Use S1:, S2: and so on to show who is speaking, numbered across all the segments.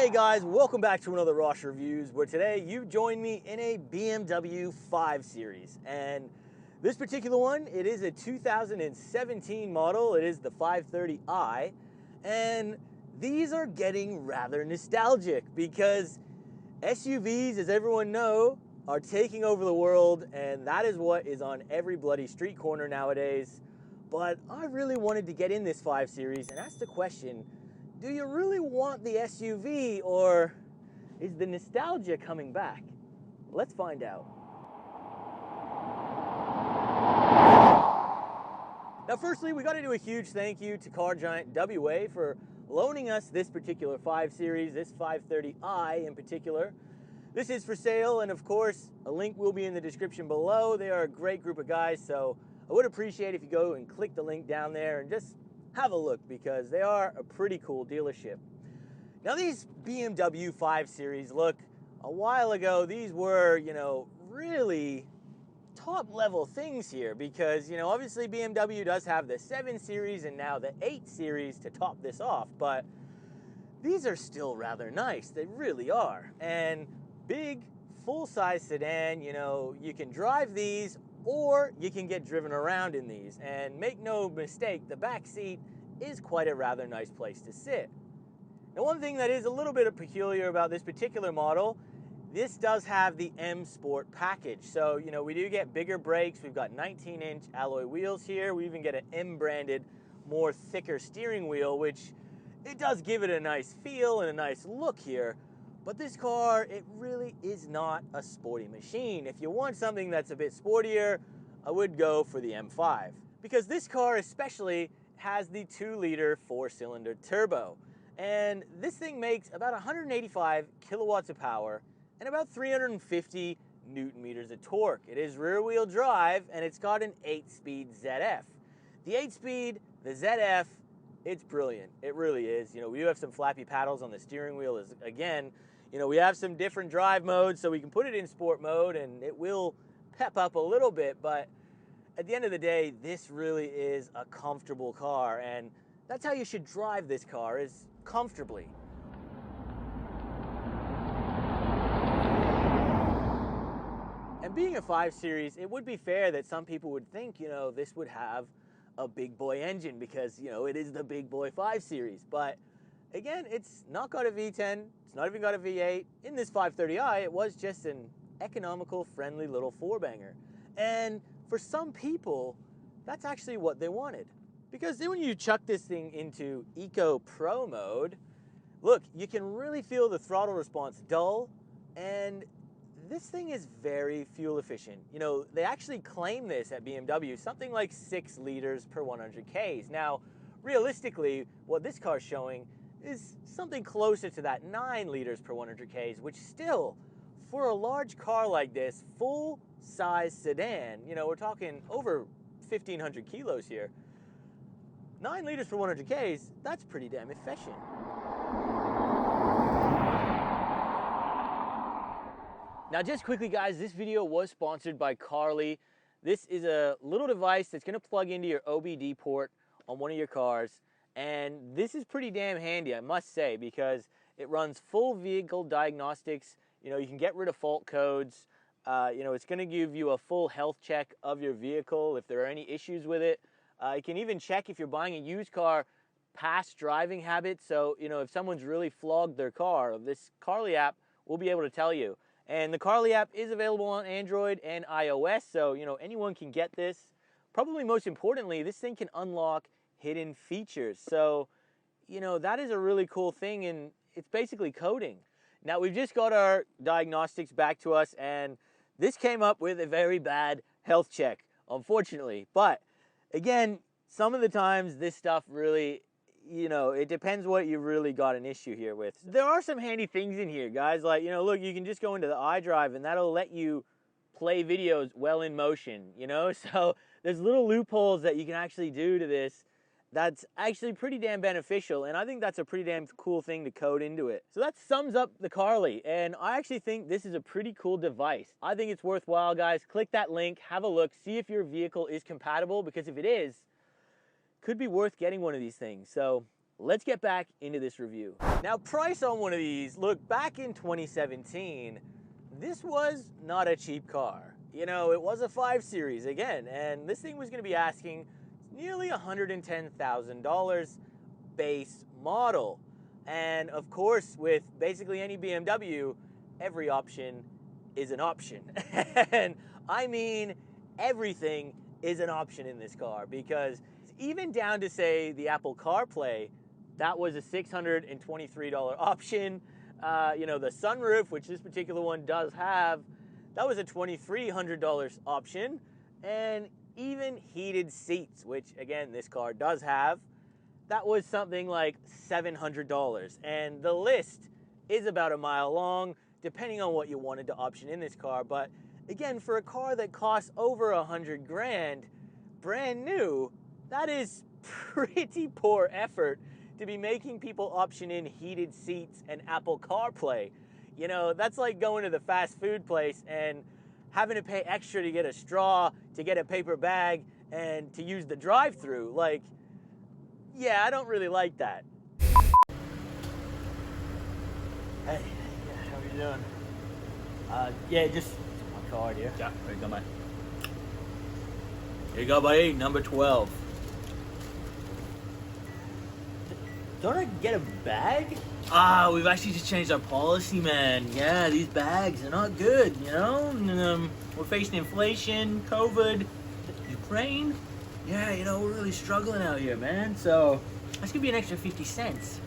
S1: G'day guys, welcome back to another Rosh Reviews, where today you join me in a BMW 5 Series. And this particular one, it is a 2017 model, it is the 530i, and these are getting rather nostalgic because SUVs, as everyone knows, are taking over the world, and that is what is on every bloody street corner nowadays. But I really wanted to get in this 5 Series and ask the question, do you really want the SUV, or is the nostalgia coming back? Let's find out. Now firstly, we got to do a huge thank you to car giant WA for loaning us this particular 5 Series, this 530i in particular. This is for sale, and of course, a link will be in the description below. They are a great group of guys, so I would appreciate if you go and click the link down there and just have a look, because they are a pretty cool dealership. Now these BMW 5 Series, look, a while ago these were, really top level things here, because, obviously BMW does have the 7 Series and now the 8 Series to top this off, but these are still rather nice. They really are. And big, full-size sedan, you can drive these or you can get driven around in these. And make no mistake, the back seat is quite a rather nice place to sit. Now, one thing that is a little bit peculiar about this particular model, this does have the M Sport package. So, we do get bigger brakes. We've got 19-inch alloy wheels here. We even get an M-branded, more thicker steering wheel, which it does give it a nice feel and a nice look here. But this car, it really is not a sporty machine. If you want something that's a bit sportier, I would go for the M5. Because this car especially has the 2-liter 4-cylinder turbo. And this thing makes about 185 kilowatts of power and about 350 newton meters of torque. It is rear-wheel drive, and it's got an 8-speed ZF. The 8-speed, the ZF, it's brilliant. It really is. We do have some flappy paddles on the steering wheel. Again, we have some different drive modes, so we can put it in sport mode, and it will pep up a little bit, but at the end of the day, this really is a comfortable car, and that's how you should drive this car, is comfortably. And being a 5 Series, it would be fair that some people would think, this would have a big boy engine because, it is the big boy 5 Series. But again, it's not got a V10, it's not even got a V8. In this 530i, it was just an economical, friendly little 4-banger. And for some people, that's actually what they wanted. Because then when you chuck this thing into Eco Pro mode, look, you can really feel the throttle response dull, and this thing is very fuel efficient. They actually claim this at BMW, something like 6 liters per 100 Ks. Now, realistically, what this car's showing is something closer to that 9 liters per 100 Ks, which still, for a large car like this, full-size sedan, we're talking over 1,500 kilos here, 9 liters per 100 Ks, that's pretty damn efficient. Now, just quickly, guys, this video was sponsored by Carly. This is a little device that's going to plug into your OBD port on one of your cars. And this is pretty damn handy, I must say, because it runs full vehicle diagnostics. You can get rid of fault codes. It's going to give you a full health check of your vehicle if there are any issues with it. It can even check if you're buying a used car past driving habits. So, if someone's really flogged their car, this Carly app will be able to tell you. And the Carly app is available on Android and iOS, so, anyone can get this. Probably most importantly, this thing can unlock hidden features. So, that is a really cool thing, and it's basically coding. Now, we've just got our diagnostics back to us, and this came up with a very bad health check, unfortunately. But again, some of the times this stuff really, it depends what you really got an issue here with. There are some handy things in here, guys. Like, look, you can just go into the iDrive, and that'll let you play videos well in motion, So there's little loopholes that you can actually do to this that's actually pretty damn beneficial, and I think that's a pretty damn cool thing to code into it. So that sums up the Carly, and I actually think this is a pretty cool device. I think it's worthwhile, guys. Click that link, have a look, see if your vehicle is compatible, because if it is, could be worth getting one of these things. So let's get back into this review. Now, price on one of these, look, back in 2017, this was not a cheap car. You know, it was a 5 Series again, and this thing was going to be asking nearly $110,000 base model. And of course, with basically any BMW, every option is an option. And I mean, everything is an option in this car, because even down to, say, the Apple CarPlay, that was a $623 option. You know, the sunroof, which this particular one does have, that was a $2,300 option. And even heated seats, which again, this car does have, that was something like $700. And the list is about a mile long, depending on what you wanted to option in this car. But again, for a car that costs over 100 grand, brand new, that is pretty poor effort to be making people option in heated seats and Apple CarPlay. You know, that's like going to the fast food place and having to pay extra to get a straw, to get a paper bag, and to use the drive-through. Like, yeah, I don't really like that. Hey, how are you doing? Yeah, just my card here.
S2: Yeah, there you go, man.
S1: Here you go, buddy, number 12. Don't I get a bag?
S2: We've actually just changed our policy, man. Yeah, these bags are not good, you know? And, we're facing inflation, COVID, Ukraine. Yeah, you know, we're really struggling out here, man. So, that's gonna be an extra 50 cents.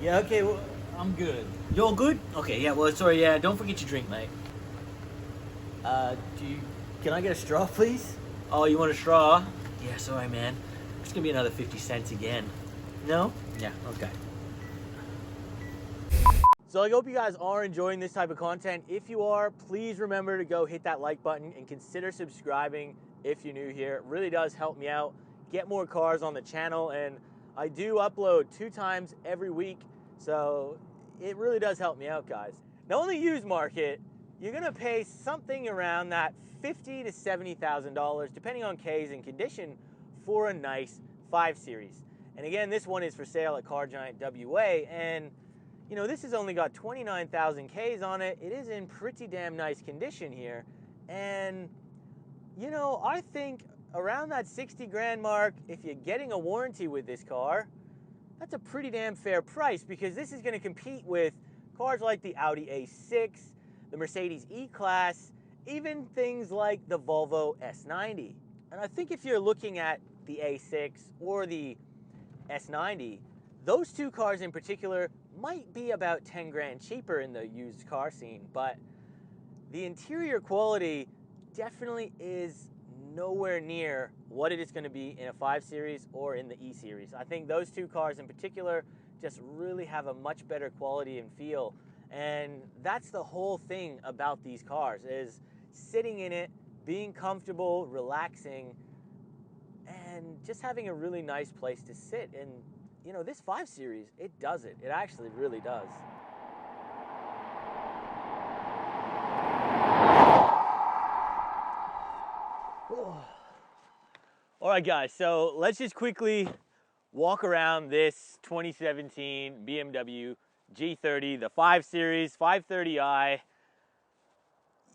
S1: Yeah, okay, well, I'm good.
S2: You all good? Okay, yeah, well, sorry, yeah, don't forget your drink, mate.
S1: Can I get a straw, please?
S2: Oh, you want a straw? Yeah, sorry, man. It's gonna be another 50 cents again. No? Yeah, okay.
S1: So I hope you guys are enjoying this type of content. If you are, please remember to go hit that like button and consider subscribing if you're new here. It really does help me out, get more cars on the channel, and I do upload 2 times every week, so it really does help me out, guys. Now, on the used market, you're gonna pay something around that $50,000 to $70,000, depending on K's and condition, for a nice 5 Series. And again, this one is for sale at Car Giant WA, and you know, this has only got 29,000 Ks on it. It is in pretty damn nice condition here. And, you know, I think around that 60 grand mark, if you're getting a warranty with this car, that's a pretty damn fair price, because this is gonna compete with cars like the Audi A6, the Mercedes E-Class, even things like the Volvo S90. And I think if you're looking at the A6 or the S90, those 2 cars in particular might be about 10 grand cheaper in the used car scene, but the interior quality definitely is nowhere near what it is going to be in a 5 Series or in the E Series. I think those 2 cars in particular just really have a much better quality and feel, and that's the whole thing about these cars, is sitting in it, being comfortable, relaxing, and just having a really nice place to sit. And you know, this 5 Series, it does it. It actually really does. All right, guys, so let's just quickly walk around this 2017 BMW G30, the 5 Series, 530i.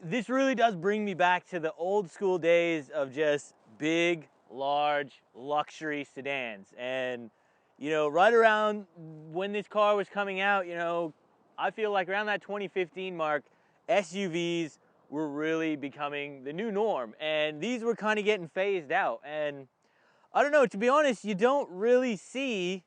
S1: This really does bring me back to the old school days of just big, large, luxury sedans. And you know, right around when this car was coming out, you know, I feel like around that 2015 mark, SUVs were really becoming the new norm, and these were kind of getting phased out. And I don't know, to be honest, you don't really see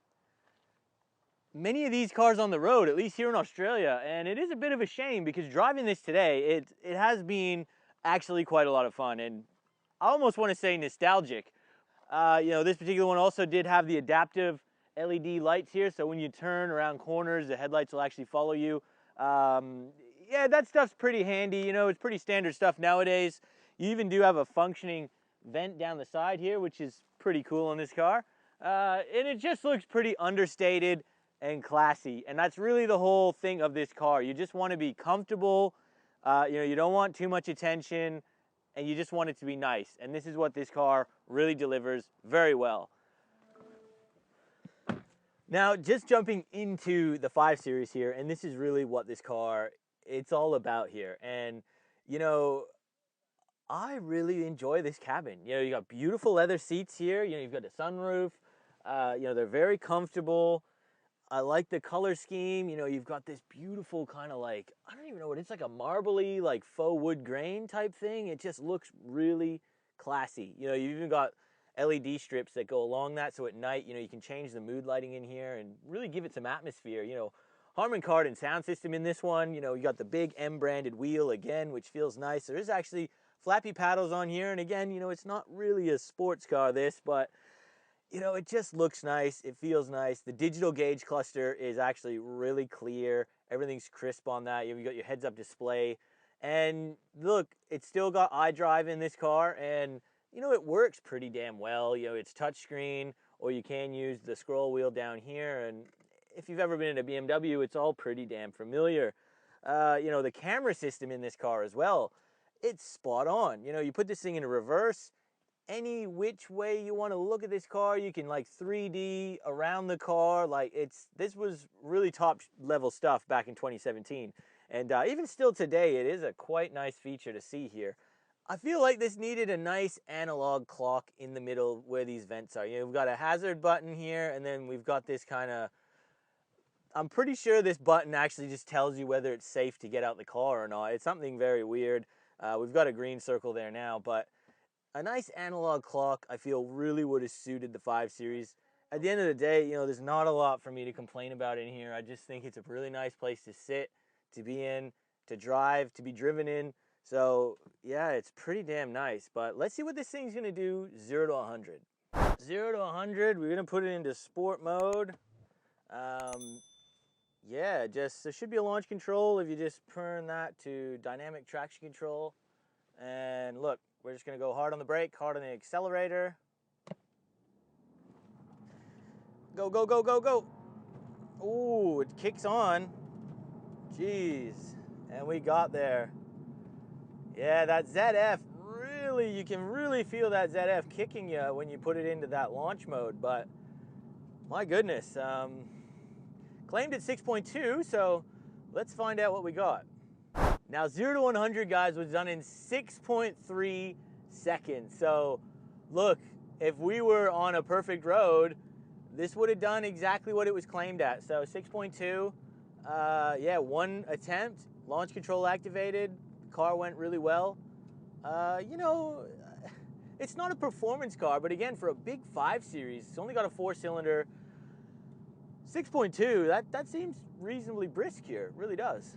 S1: many of these cars on the road, at least here in Australia, and it is a bit of a shame, because driving this today, it has been actually quite a lot of fun, and I almost want to say nostalgic. You know, this particular one also did have the adaptive LED lights here, so when you turn around corners, the headlights will actually follow you. Yeah, that stuff's pretty handy. You know, it's pretty standard stuff nowadays. You even do have a functioning vent down the side here, which is pretty cool on this car. And it just looks pretty understated and classy, and that's really the whole thing of this car. You just want to be comfortable, you know, you don't want too much attention, and you just want it to be nice. And this is what this car really delivers very well. Now, just jumping into the 5 Series here, and this is really what this car, it's all about here. And, you know, I really enjoy this cabin. You know, you got beautiful leather seats here. You know, you've got a sunroof. You know, they're very comfortable. I like the color scheme. You know, you've got this beautiful kind of like, I don't even know what it's like, a marbly, like faux wood grain type thing. It just looks really classy. You know, you've even got LED strips that go along that, so at night, you know, you can change the mood lighting in here and really give it some atmosphere. You know, Harman Kardon sound system in this one. You know, you got the big M branded wheel again, which feels nice. There is actually flappy paddles on here, and again, you know, it's not really a sports car, this, but you know, it just looks nice. It feels nice. The digital gauge cluster is actually really clear. Everything's crisp on that. You've got your heads-up display. And look, it's still got iDrive in this car, and you know, it works pretty damn well. You know, it's touchscreen, or you can use the scroll wheel down here. And if you've ever been in a BMW, it's all pretty damn familiar. You know, the camera system in this car as well, it's spot on. You know, you put this thing in reverse, any which way you want to look at this car, you can like 3D around the car. Like this was really top level stuff back in 2017. And even still today, it is a quite nice feature to see here. I feel like this needed a nice analog clock in the middle where these vents are. You know, we've got a hazard button here, and then we've got this kind of, I'm pretty sure this button actually just tells you whether it's safe to get out the car or not. It's something very weird. We've got a green circle there now, but a nice analog clock, I feel, really would have suited the 5 Series. At the end of the day, you know, there's not a lot for me to complain about in here. I just think it's a really nice place to sit, to be in, to drive, to be driven in. So, yeah, it's pretty damn nice. But let's see what this thing's going to do 0 to 100. 0 to 100, we're going to put it into sport mode. Yeah, just, there should be a launch control if you just turn that to dynamic traction control. And look, we're just going to go hard on the brake, hard on the accelerator. Go, go, go, go, go. Ooh, it kicks on. Jeez. And we got there. Yeah, that ZF, really, you can really feel that ZF kicking you when you put it into that launch mode. But, my goodness. Claimed at 6.2, so let's find out what we got. Now, 0 to 100, guys, was done in 6.3 seconds. So, look, if we were on a perfect road, this would have done exactly what it was claimed at. So, 6.2, yeah, 1 attempt, launch control activated, car went really well. You know, it's not a performance car, but again, for a big 5 Series, it's only got a 4-cylinder. 6.2, that seems reasonably brisk here, it really does.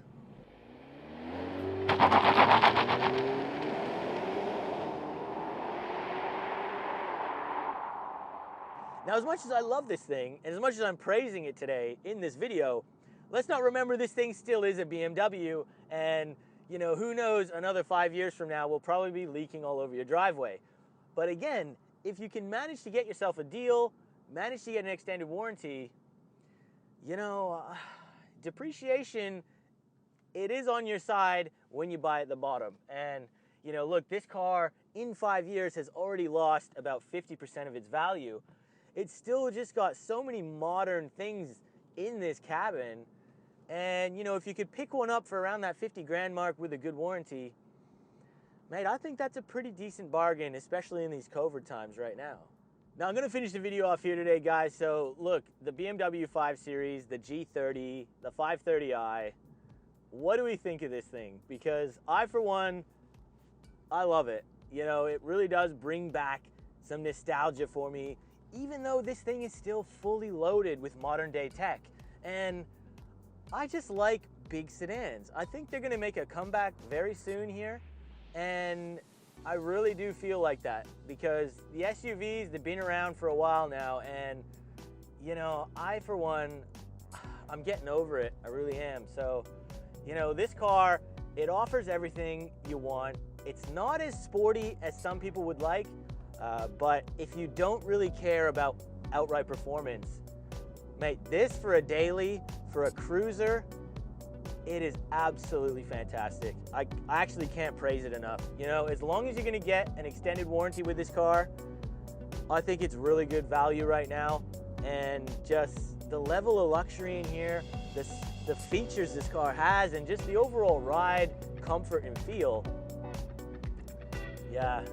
S1: Now, as much as I love this thing, and as much as I'm praising it today in this video, let's not remember this thing still is a BMW, and, you know, who knows, another 5 years from now, we'll probably be leaking all over your driveway. But again, if you can manage to get yourself a deal, manage to get an extended warranty, you know, depreciation, it is on your side when you buy at the bottom. And, you know, look, this car in 5 years has already lost about 50% of its value. It's still just got so many modern things in this cabin. And, you know, if you could pick one up for around that 50 grand mark with a good warranty, mate, I think that's a pretty decent bargain, especially in these COVID times right now. Now, I'm going to finish the video off here today, guys. So, look, the BMW 5 Series, the G30, the 530i, what do we think of this thing? Because I, for one, I love it. You know, it really does bring back some nostalgia for me, even though this thing is still fully loaded with modern day tech. And I just like big sedans. I think they're going to make a comeback very soon here. And I really do feel like that, because the SUVs, they've been around for a while now, and, you know, I, for one, I'm getting over it. I really am. So, you know, this car, it offers everything you want. It's not as sporty as some people would like, but if you don't really care about outright performance, mate, this for a daily, for a cruiser, it is absolutely fantastic. I actually can't praise it enough. You know, as long as you're gonna get an extended warranty with this car, I think it's really good value right now. And just, the level of luxury in here, the features this car has, and just the overall ride, comfort, and feel, yeah,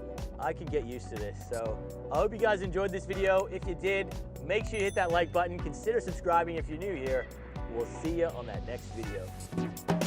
S1: I could get used to this. So I hope you guys enjoyed this video. If you did, make sure you hit that like button. Consider subscribing if you're new here. We'll see you on that next video.